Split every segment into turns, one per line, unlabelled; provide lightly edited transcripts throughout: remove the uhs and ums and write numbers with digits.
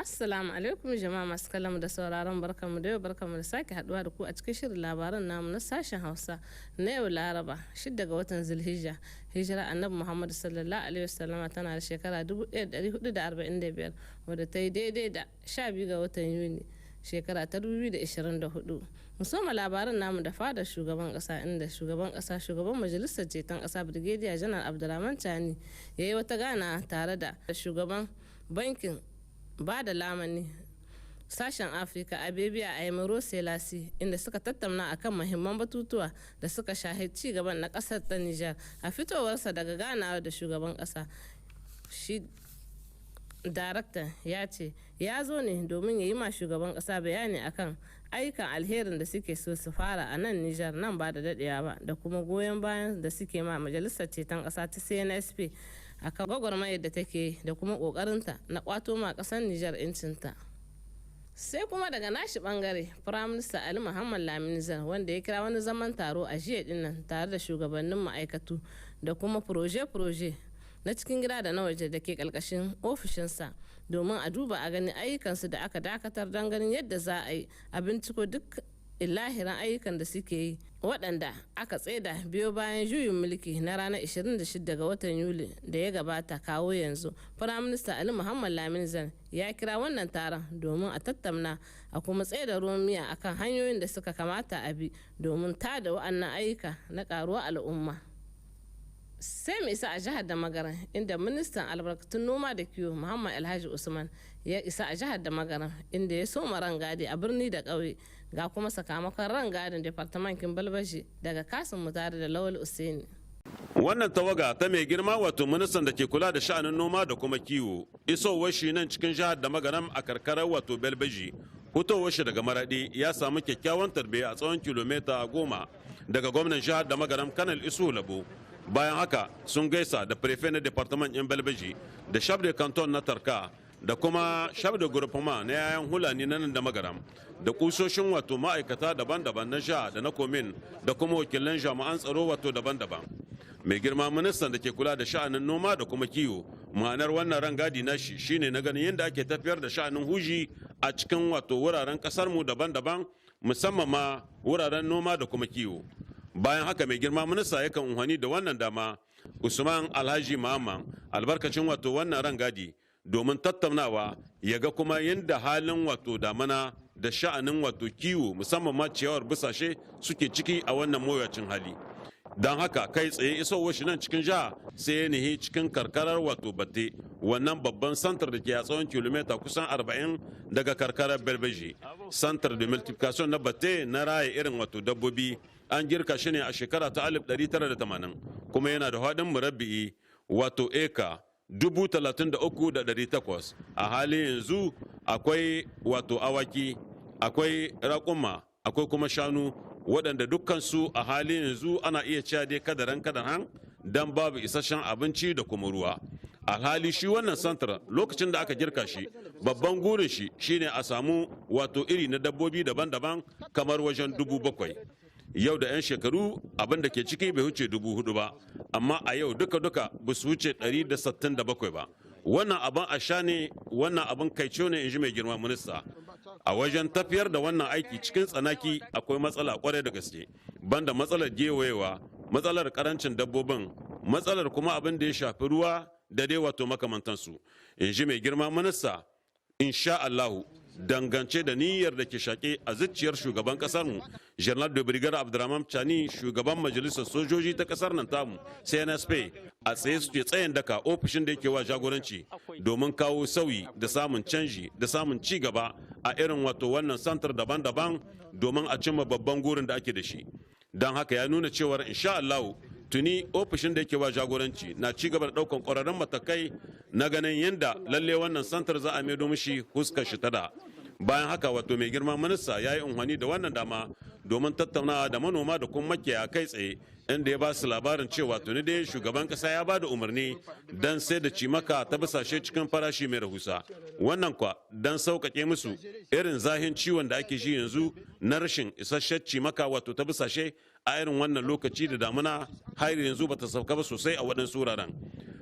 Assalamu alaikum jama'a masu kallon da sauraron barkanmu da yau barkanmu da sake haduwa da ku a cikin shirin labaran namu na sashen Hausa na yau Laraba 6 ga watan Zulhijja. Hijira Annabi Muhammad sallallahu alaihi wasallama tana da shekara 1445 wadda ta yi daidai da 12 ga watan Yuni shekara ta 2024. Musamman labaran namu da fadar shugaban kasa inda shugaban majalisar ceton kasa Brigadier Janar Abdulrahman Tani ya yi wata gana tare da shugaban bankin ba da lamani sashen afirka a bebiya a yamaro selasi inda suka tattauna akan mahimman batutuwa da suka shahi ci gaban na kasar ta nijar a fitowarsa daga ganawa da shugaban kasa. Shi daraktan ya ce ya zo ne domin ya yi ma shugaban kasa bayani akan ayyukan alherin da suke so su fara a nan nijar nan ba da dadewa ba da kuma goyon bayan da suke ma majalisar ceton kasa ta cnsp akan gwagwarmayar da take da kuma kokarinta na kwato ma kasar Nijar incinta. Sai kuma daga nashi bangare Firaminista Ali Muhammad Laminizar wanda ya kira wani zaman taro a jiya dinnan tare da shugabannin ma'aikatu da kuma proje-proje na cikin gida da na waje da ke kalkashin ofishinsa domin a duba a gani ayyukansu da aka dakatar don ganin yadda za a yi a binciko duk ilahiran ayyukan da suke yi waɗanda aka tseda biyo bayan juyin mulki na ranar 26 ga watan yuli da ya gabata kawo yanzu. Firaminista Ali Muhammad Laminizan ya kira wannan taron domin a tattauna a kuma tseda ruwan miya akan hanyoyin da suka kamata a bi domin tada wa'annan ayyuka na karuwa al'umma. Sai mu isa a jihar da magaran inda ministan albarkatun noma da kiwo Muhammad Alhaji Usman ya isa a jihar da magaran inda ya soma rangadi a birni da ƙauye ga kuma sakamakon rangadin departamentin balbashi daga kasin mutare da lawal usaini.
Wannan tawaga ta mai girma wato ministan da ke kula da sha'anin noma da kuma kiwo isowar shi nan cikin jihar da magaran a karkarar wato belbaji hutowar shi daga maradi ya samu kyakkyawan tarbiyya a tsawon kilomita 10 daga gwamnan jihar da magaran kanal isu labo. Bayan haka sun gaisa da prefe na departament yan belbeji da shaf de canton na tarka da kuma shaf de groupement na yayan hulani na nan da magaram da kusoshin wato ma'aikata daban-daban na jiha da na komin da kuma wakilan jami'an tsaro wato daban-daban. Mai girma ministan da ke kula da sha'anin noma da kuma kiwo ma'anar wannan rangadi na shi shine na ganin yadda ake tafiyar da sha'anin huji a cikin wato wuraren kasar mu daban-daban musamman ma wuraren noma da kuma kiwo. Bayan haka mai girma minista yakan unhani da wannan dama Usman Alhaji Muhammad albarkacin wato wannan rangadi domin tattaunawa ya ga kuma yadda halin wato damana da sha'anin wato kiwo musamman ma ciyawar busashe suke ciki a wannan mawuyacin hali. Don haka kai tsaye isowar shi nan cikin jiha sai ya nihi cikin karkarar wato batte wannan babban santar da ke a tsawon kilomita kusan 40 daga karkarar belbeji. Santar de multiplication na batte na raya irin wato dabbobi an girka shi ne a shekara ta 1980 kuma yana da haɗin murabbi'i wato eka 33,800. A halin yanzu akwai wato awaki, akwai raƙuma, akwai kuma shanu waɗanda dukkansu a halin yanzu ana iya cewa dai kadaran don babu isasshen abinci da kuma ruwa. Alhali shi wannan santar lokacin da aka girka shi babban gurin shi shine a samu wato iri na dabbobi daban-daban kamar wajen 7,000. Yau da 'yan shekaru abin da ke ciki bai wuce 4,000 ba amma a yau duka ba su wuce 167 ba. Wannan abin a sha ne, wannan abin kaico ne in ji mai girma minista. A wajen tafiyar da wannan aiki cikin tsanaki akwai matsala kwarai da gaske banda matsalar gewayewa, matsalar karancin dabbobin, matsalar kuma abin da ya shafi ruwa da dai wato makamantansu. In ji mai girma minista insha Allahu dangance da niyyar da ke shaƙe a zuciyar shugaban ƙasarmu General de Brigade Abdurrahman Chani shugaban majalisar sojoji ta ƙasar nan tamu CNSP a tsaye suke tsayin daka ofishin da yake wa jagoranci domin kawo sauyi da samun canji da samun ci gaba a irin wato wannan santar daban-daban domin a cimma babban gurin da ake da shi. Don haka ya nuna cewar insha Allah tuni ofishin da yake wa jagoranci na ci gaba da daukan ƙwararrun matakai na ganin yadda lalle wannan santar za a maido mishi huskar shi tada. Bayan haka wato mai girma minista ya yi unhwani da wannan dama domin tattaunawa da manoma da kuma makiyaya kai tsaye inda ya ba su labarin cewa tuni dai shugaban kasa ya ba da umarni don sai da cimaka ta bisashe cikin farashi mai rahusa. Wannan kwa don sauƙaƙe musu irin zahin ciwon da ake ji yanzu na rashin isasshen cimaka wato ta bisashe a irin wannan lokaci da damuna har yanzu bata sauka ba sosai a waɗansu wuraren.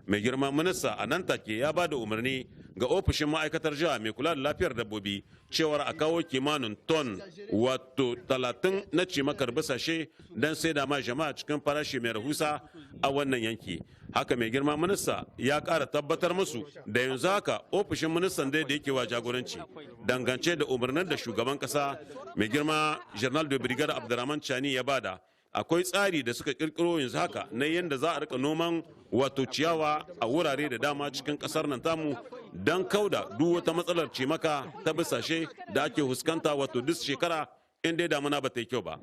Mai girma minista a nan take ya ba da umarni ga ofishin ma'aikatar jiha mai kula da lafiyar dabbobi cewar a kawo kimanin ton wato 30 na cimakar bisashe don sai da ma jama'a cikin farashi mai rahusa a wannan yanki. Haka mai girma minista ya ƙara tabbatar musu da yanzu haka ofishin ministan da yake wa jagoranci dangance da umarnin da shugaban kasa mai girma General de Brigade Abdurrahman Chani ya bada. Akwai tsari da suka kirkiro yanzu haka na yadda za a rika noman wato ciyawa a wurare da dama cikin kasar nan tamu don kauda duk wata matsalar cimaka ta bisashe da ake huskanta wato duk shekara in dai damuna ba ta yi kyau ba.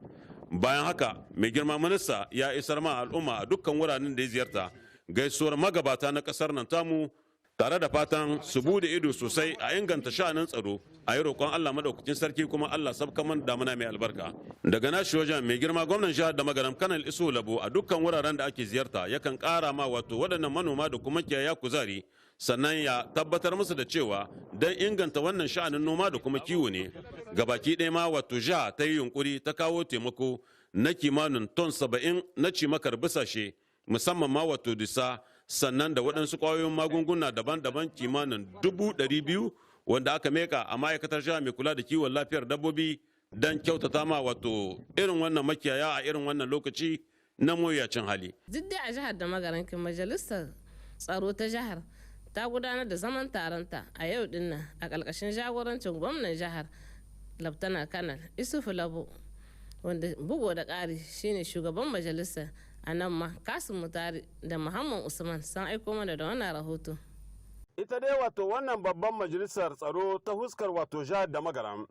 Bayan haka mai girma minista ya isar ma al'umma a dukkan wuraren da ya ziyarta gaisuwar magabata na kasar nan tamu tare da fatan su bude ido sosai a inganta sha'anin tsaro a yi roƙon Allah madaukakin sarki kuma Allah sabkaman damuna mai albarka. Daga nashi wajen mai girma gwamnan jihar da magaram Kanal Isu Labo a dukkan wuraren da ake ziyarta yakan ƙara ma wato waɗannan manoma da kuma kiyaya kuzari sannan ya tabbatar musu da cewa don inganta wannan sha'anin noma da kuma kiwo ne gabaki ɗaya ma wato jiha ta yi yunkuri ta kawo taimako na kimanin ton 70 na cimakar bisashe musamman ma wato disa sannan da waɗansu ƙwayoyin magunguna daban-daban kimanin 200,000 wanda aka meka a ma'aikatar jiha mai kula da kiwon lafiyar dabbobi don kyautata ma wato irin wannan makiyaya a irin wannan lokaci na mawuyacin hali.
Duk dai a jihar da magarankin majalisar tsaro ta jihar ta gudanar da zaman taronta a yau dinnan a ƙarƙashin jagorancin gwamnan jihar Laftana Kanal Isufu Labo wanda bugu da ƙari shine shugaban majalisar. A nan ma Kasim Mutari da Muhammad Usman sun aiko mana da wannan rahoto.
Ita dai wato wannan babban majalisar tsaro ta huskar wato jihar da magaram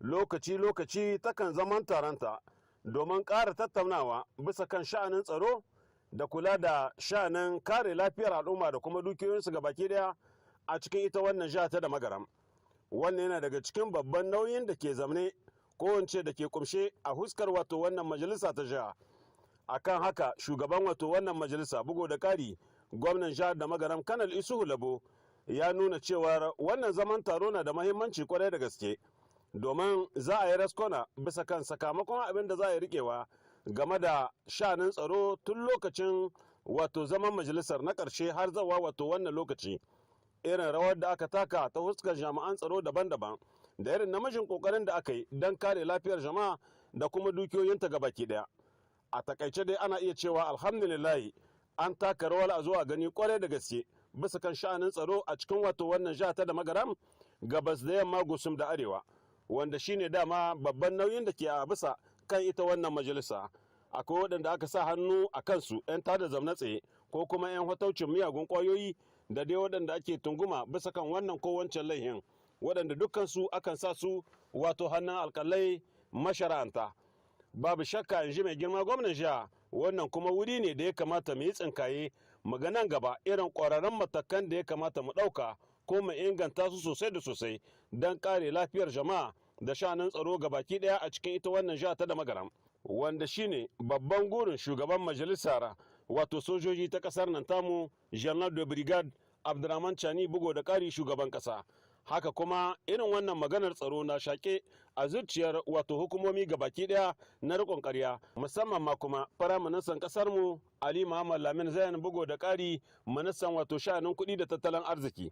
lokaci-lokaci takan zaman taronta domin ƙara tattaunawa bisa kan sha'anin tsaro da kula da sha'anin kare lafiyar al'umma da kuma dukiyoyinsu ga baki daya a cikin ita wannan jihar ta da magaram. Wannan yana daga cikin babban nauyin da ke zamne ko da ke kumshe a huskar wato wannan majalisa ta jiha. Akan haka shugaban wato wannan majalisa bugo da kari gwamnan jihar da magaram Kanal Isuhu Labo ya nuna cewar wannan zaman taro na da mahimmanci kwarai da gaske domin za a yi raskona bisa kan sakamakon abin da za a yi rikewa game da sha'anin tsaro tun lokacin wato zaman majalisar na ƙarshe har zawa wato wannan lokaci irin rawar da aka taka ta huskar jami'an tsaro daban-daban da irin namijin kokarin da aka yi don kare lafiyar jama'a da kuma dukiyoyinta gabaki daya. A takaice dai ana iya cewa alhamdulillahi an taka rawar a zuwa gani kwarai da gaske bisa kan sha'anin tsaro a cikin wato wannan jiha ta da magaram gabas da yamma gusum da arewa wanda shine dama babban nauyin da ke a bisa kan ita wannan majalisa. Akwai waɗanda aka sa hannu a kansu 'yan tada zamna tsaye ko kuma 'yan hataucin miyagun ƙwayoyi da dai waɗanda ake tunguma bisa kan wannan ko wancan laihin waɗanda dukkansu akan sa su wato hannun alƙalai mashara'anta. Babu shakka in ji mai girma gwamnan jiha wannan kuma wuri ne da ya kamata mu yi tsinkaye maganan gaba irin ƙwararren matakan da ya kamata mu ɗauka ko mu inganta su sosai da sosai don kare lafiyar jama'a da sha'anin tsaro gabaki ɗaya a cikin ita wannan jiha ta da magaram wanda shine babban gurin shugaban majalisar wato sojoji ta ƙasar nan tamu General de Brigade Abdurrahman Chani bugo da ƙari shugaban ƙasa. Haka kuma irin wannan maganar tsaro na shaƙe a zuciyar wato hukumomi gabaki daya na riƙon ƙarya musamman ma kuma firaministan ƙasar mu Ali Muhammad Lamin Zayan bugo da ƙari ministan wato sha'anin kuɗi da tattalin arziki.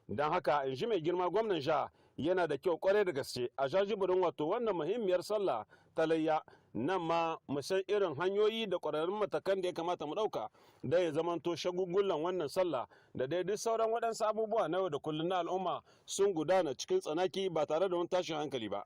Don haka in ji mai girma gwamnan jiha yana da kyau kwarai da gaske a jajibirin wato wannan muhimmiyar sallah ta layya nan ma mu san irin hanyoyi da ƙwararrun matakan da ya kamata mu ɗauka da ya zamanto shagugullan wannan sallah da dai duk sauran waɗansu abubuwa na yau da kullum na al'umma sun gudana cikin tsanaki ba tare da wani tashin hankali ba.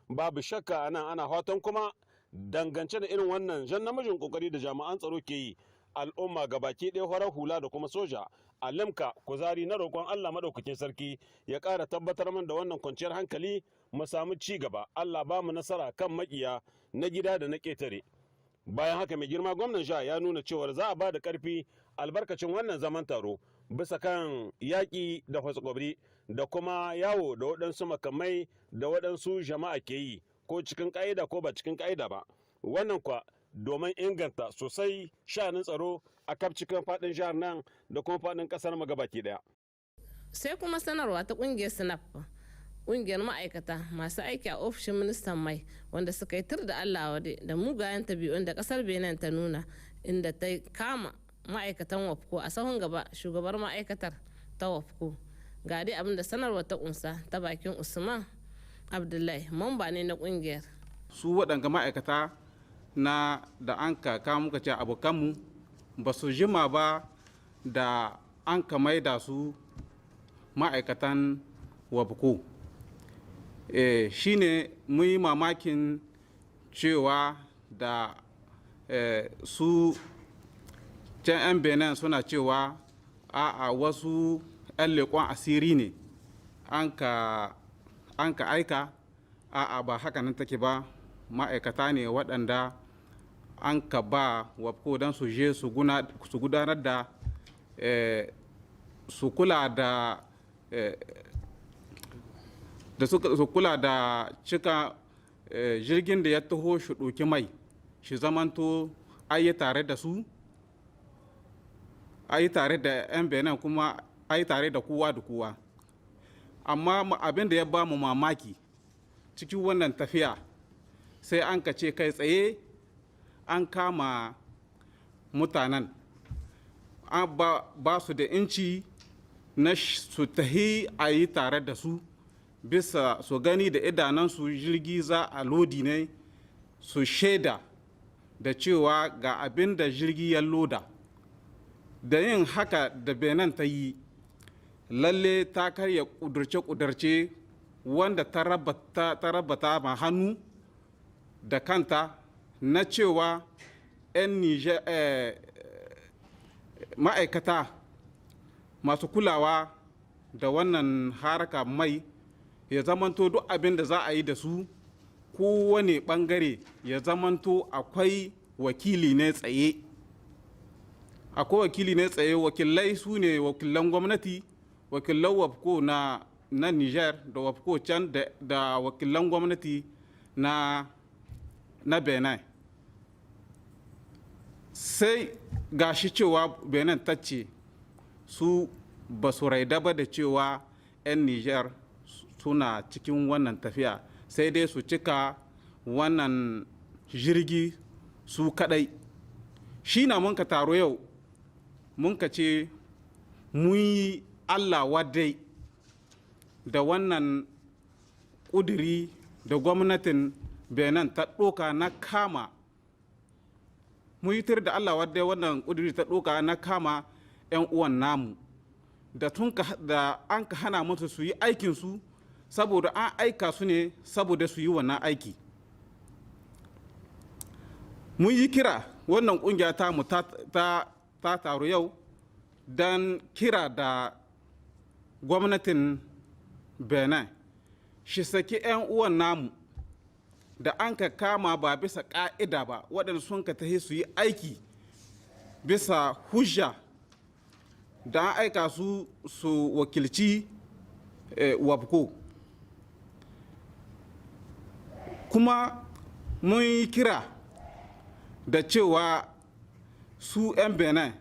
Babu shakka anan ana fatan kuma dangance da irin wannan jan namijin kokari da jami'an tsaro ke yi al'umma gabaki ɗaya farar hula da kuma soja a limka kuzari na roƙon Allah maɗaukakin sarki ya ƙara tabbatar min da wannan kwanciyar hankali mu samu ci gaba Allah ba mu nasara kan makiya na gida da na ƙetare. Bayan haka mai girma gwamnan jiha ya nuna cewar za a ba da ƙarfi albarkacin wannan zaman taro bisa kan yaƙi da kwaskwabri da kuma yawo da waɗansu makamai da waɗansu jama'a ke yi ko cikin ƙa'ida ko ba cikin ƙa'ida ba. Wannan kwa domin inganta sosai sha'anin tsaro a kaf cikin faɗin jihar nan da kuma faɗin ƙasar mu gabaki ɗaya.
Sai kuma sanarwa ta ƙungiyar SNAP, ƙungiyar ma'aikata masu aiki a ofishin ministan mai wanda suka yi tur da Allah wade da mugayen tabi'un da ƙasar Benin ta nuna inda ta kama ma'aikatan WAFCO a sahun gaba shugabar ma'aikatar ta WAFCO ga dai abin da sanarwar ta kunsa ta bakin Usman Abdullahi mamba ne na kungiyar.
Su waɗanga ma'aikata na da an ka muka ce abokanmu ba su jima ba da an ka maida su ma'aikatan wabko. Shi ne mun yi mamakin cewa da su can 'yan benin suna cewa a wasu 'yan leƙon asiri ne an ka aika ba haka nan take ba, ma'aikata ne waɗanda an ka ba wabko don su je su gudanar da su kula da su kula da cika jirgin da ya taho shi ɗauki mai shi zamanto ayi tare da su, ayi tare da 'yan benin kuma ayi tare da kowa da kowa. Amma abin da ya ba mu mamaki cikin wannan tafiya sai an ka ce kai tsaye an kama mutanen ba su da inci na su tahi a yi tare da su bisa su gani da idanansu jirgi za a lodi ne su shaida da cewa ga abin da jirgi ya loda. Da yin haka da benin ta yi lalle ta karya kudurce-kudurce wanda ta rabata ma hannu da kanta na cewa 'yan ma'aikata masu kulawa da wannan haraka mai ya zamanto duk abin da za a yi da su kowane bangare ya zamanto akwai wakili ne tsaye. Akwai wakili ne tsaye, wakilai su ne wakilan gwamnati, wakilan wafko na Niger da wafko can da wakilan gwamnati na Benin. Sai gashi cewa Benin ta ce su ba su raida ba da cewa 'yan Niger suna cikin wannan tafiya, sai dai su cika wannan jirgi su kadai. Shi na mun ka taro yau mun ka ce mun yi Allah wadai da wannan ƙuduri da gwamnatin Benin ta ɗoka na kama, mun yi tir da Allah wadai wannan ƙuduri ta ɗoka na kama 'yan uwan namu da an ka hana musu su yi aikinsu saboda an aika su ne saboda su yi wannan aiki. Mun yi kira wannan ƙungiya ta taru yau don kira da gwamnatin Benin shi saki 'yan uwan namu da an ka kama ba bisa ƙa'ida ba, waɗanda sun ka tahi su yi aiki bisa hujja da an aika su wakilci wabko. Kuma mun yi kira da cewa su 'yan benin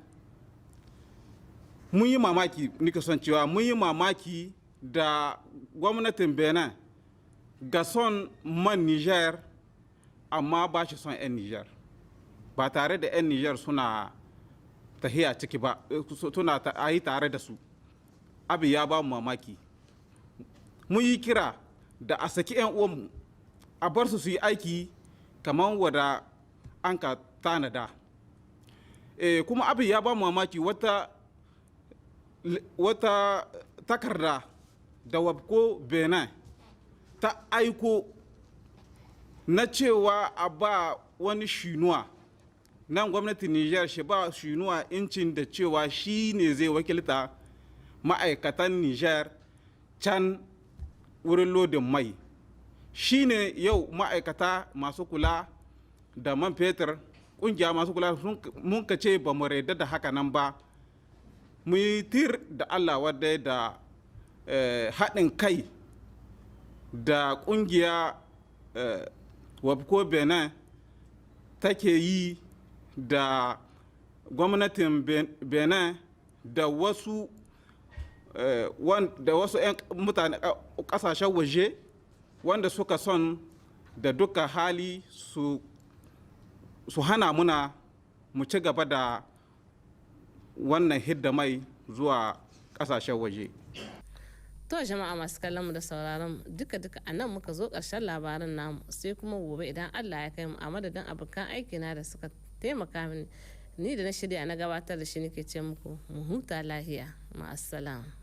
mun yi mamaki, nika son cewa mun yi mamaki da gwamnatin benin ga son man niger amma ba shi son 'yan niger, ba tare da 'yan niger suna tahiya ciki ba, suna yi tare da su. Abin ya ba mu mamaki. Mun yi kira da a saki 'yan uwanmu a bar su yi aiki kamar wada an ka tanada. Kuma abin ya ba mu mamaki, wata takarda da wabko benin ta aiko na cewa a ba wani shinuwa nan gwamnatin niger shi ba shinuwa incin da cewa shi ne zai wakilta ma'aikatan niger can wurin lodin mai. Shi ne yau ma'aikata masu kula da man fetur, ƙungiya masu kula mun ka ce ba mu yarda da haka nan ba. Mu yi tir da Allah wadda da haɗin kai da ƙungiya wabko benin take yi da gwamnatin benin da wasu 'yan mutane ƙasashen waje wanda suka son da duka hali su hana muna mu ci gaba da wannan hidda mai zuwa ƙasashen waje.
To jama'a masu kallon mu da sauraron mu duka a nan muka zo ƙarshen labarin namu sai kuma gobe idan Allah ya kai mu a madadin abokan aiki na da suka taimaka mini ni da na shirya na gabatar da shi nake ce muku mu huta lahiya ma'assalam.